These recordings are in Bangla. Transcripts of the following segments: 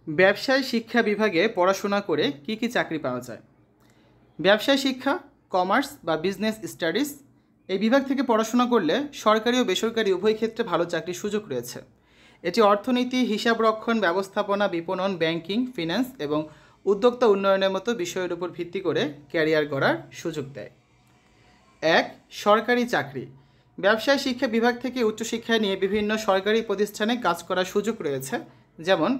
ব্যবসায় শিক্ষা বিভাগে পড়াশোনা করে কি কি চাকরি পাওয়া যায়? ব্যবসায় শিক্ষা, কমার্স বা বিজনেস স্টাডিজ এই বিভাগ থেকে পড়াশোনা করলে সরকারি ও বেসরকারি উভয় ক্ষেত্রে ভালো চাকরির সুযোগ রয়েছে। এটি অর্থনীতি, হিসাবরক্ষণ, ব্যবস্থাপনা, বিপণন, ব্যাংকিং, ফিন্যান্স এবং উদ্যোক্তা উন্নয়নের মতো বিষয়ের উপর ভিত্তি করে ক্যারিয়ার গড়ার সুযোগ দেয়। ১. সরকারি চাকরি। ব্যবসায় শিক্ষা বিভাগ থেকে উচ্চশিক্ষায় নিয়ে বিভিন্ন সরকারি প্রতিষ্ঠানে কাজ করার সুযোগ রয়েছে, যেমন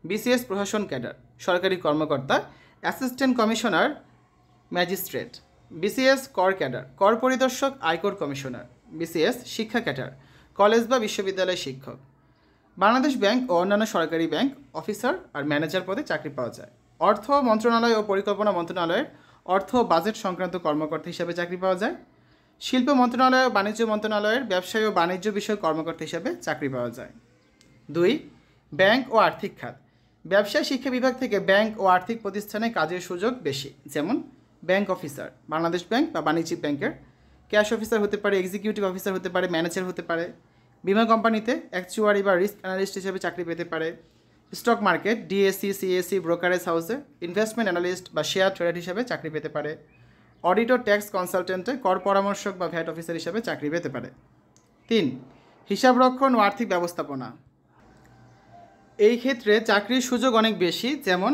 বিসিএস প্রশাসন ক্যাডার, সরকারি কর্মকর্তা, অ্যাসিস্ট্যান্ট কমিশনার, ম্যাজিস্ট্রেট; বিসিএস কর ক্যাডার, কর পরিদর্শক, আয়কর কমিশনার; বিসিএস শিক্ষা ক্যাডার, কলেজ বা বিশ্ববিদ্যালয়ের শিক্ষক। বাংলাদেশ ব্যাংক ও অন্যান্য সরকারি ব্যাংক অফিসার আর ম্যানেজার পদে চাকরি পাওয়া যায়। অর্থ মন্ত্রণালয় ও পরিকল্পনা মন্ত্রণালয়ের অর্থ ও বাজেট সংক্রান্ত কর্মকর্তা হিসাবে চাকরি পাওয়া যায়। শিল্প মন্ত্রণালয় ও বাণিজ্য মন্ত্রণালয়ের ব্যবসায় ও বাণিজ্য বিষয়ক কর্মকর্তা হিসাবে চাকরি পাওয়া যায়। ২. ব্যাংক ও আর্থিক খাত। ব্যবসায় শিক্ষা বিভাগ থেকে ব্যাংক ও আর্থিক প্রতিষ্ঠানে কাজের সুযোগ বেশি, যেমন ব্যাংক অফিসার, বাংলাদেশ ব্যাংক বা বাণিজ্যিক ব্যাংকের; ক্যাশ অফিসার হতে পারে, এক্সিকিউটিভ অফিসার হতে পারে, ম্যানেজার হতে পারে; বিমা কোম্পানিতে অ্যাকচুয়ারি বা রিস্ক অ্যানালিস্ট হিসেবে চাকরি পেতে পারে; stock market, DSC, CSC, brokerage হাউসে ইনভেস্টমেন্ট অ্যানালিস্ট বা শেয়ার ট্রেডার হিসেবে চাকরি পেতে পারে; অডিটর, ট্যাক্স কনসালটেন্টে কর পরামর্শক বা ভ্যাট অফিসার হিসেবে চাকরি পেতে পারে। ৩. হিসাবরক্ষণ ও আর্থিক ব্যবস্থাপনা। এই ক্ষেত্রে চাকরির সুযোগ অনেক বেশি, যেমন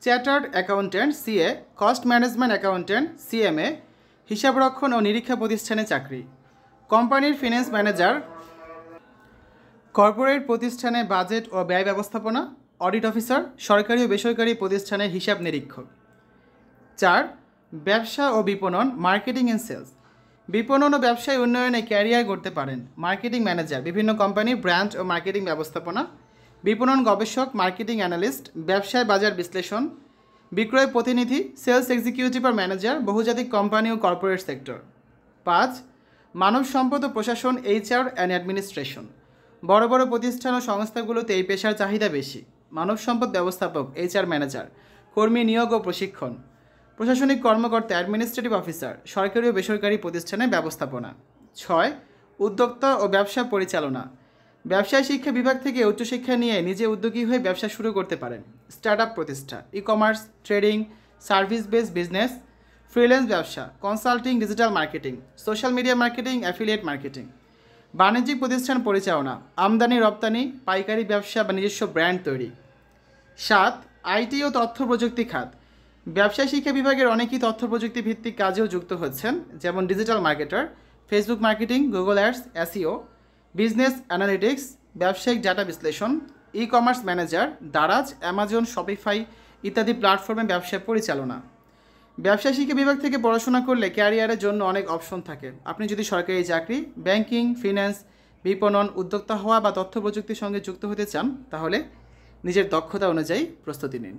chartered accountant CA, cost management accountant CMA, হিসাবরক্ষণ ও নিরীক্ষা প্রতিষ্ঠানে চাকরি; কোম্পানির ফিন্যান্স ম্যানেজার; কর্পোরেট প্রতিষ্ঠানে বাজেট ও ব্যয় ব্যবস্থাপনা; অডিট অফিসার; সরকারি ও বেসরকারি প্রতিষ্ঠানের হিসাব নিরীক্ষক। ৪. ব্যবসা ও বিপণন, মার্কেটিং অ্যান্ড সেলস। বিপণন ও ব্যবসায় উন্নয়নে ক্যারিয়ার গড়তে পারেন মার্কেটিং ম্যানেজার, বিভিন্ন কোম্পানির ব্র্যান্ড ও মার্কেটিং ব্যবস্থাপনা; বিপণন গবেষক, মার্কেটিং অ্যানালিস্ট; ব্যবসায় বাজার বিশ্লেষণ; বিক্রয় প্রতিনিধি, সেলস এক্সিকিউটিভ আর ম্যানেজার, বহুজাতিক কোম্পানি ও কর্পোরেট সেক্টর। ৫. মানব সম্পদ ও প্রশাসন, এইচআর অ্যান্ড অ্যাডমিনিস্ট্রেশন। বড় বড় প্রতিষ্ঠান ও সংস্থাগুলোতে এই পেশার চাহিদা বেশি। মানব সম্পদ ব্যবস্থাপক, এইচআর ম্যানেজার; কর্মী নিয়োগ ও প্রশিক্ষণ; প্রশাসনিক কর্মকর্তা, অ্যাডমিনিস্ট্রেটিভ অফিসার, সরকারি ও বেসরকারি প্রতিষ্ঠানে ব্যবস্থাপনা। ৬. উদ্যোক্তা ও ব্যবসা পরিচালনা। ব্যবসায় শিক্ষা বিভাগ থেকে উচ্চশিক্ষা নিয়ে নিজে উদ্যোগী হয়ে ব্যবসা শুরু করতে পারেন। স্টার্ট আপ প্রতিষ্ঠা, e commerce, trading, service based business, freelance ব্যবসা, consulting, digital marketing, social media marketing, affiliate marketing. বাণিজ্যিক প্রতিষ্ঠান পরিচালনা, আমদানি রপ্তানি, পাইকারি ব্যবসা বা নিজস্ব ব্র্যান্ড তৈরি। ৭. আইটি ও তথ্য প্রযুক্তি খাত। ব্যবসায় শিক্ষা বিভাগের অনেকেই তথ্য প্রযুক্তি ভিত্তিক কাজেও যুক্ত হচ্ছেন, যেমন digital marketer, Facebook marketing, Google ads, SEO, business analytics, ব্যবসায়িক ডাটা বিশ্লেষণ, e commerce manager, Daraz, Amazon, Shopify ইত্যাদি প্ল্যাটফর্মে ব্যবসা পরিচালনা। ব্যবসায় শিক্ষা বিভাগ থেকে পড়াশোনা করলে ক্যারিয়ারের জন্য অনেক অপশন থাকে। আপনি যদি সরকারি চাকরি, ব্যাংকিং, ফিন্যান্স, বিপণন, উদ্যোক্তা হওয়া বা তথ্য প্রযুক্তির সঙ্গে যুক্ত হতে চান, তাহলে নিজের দক্ষতা অনুযায়ী প্রস্তুতি নিন।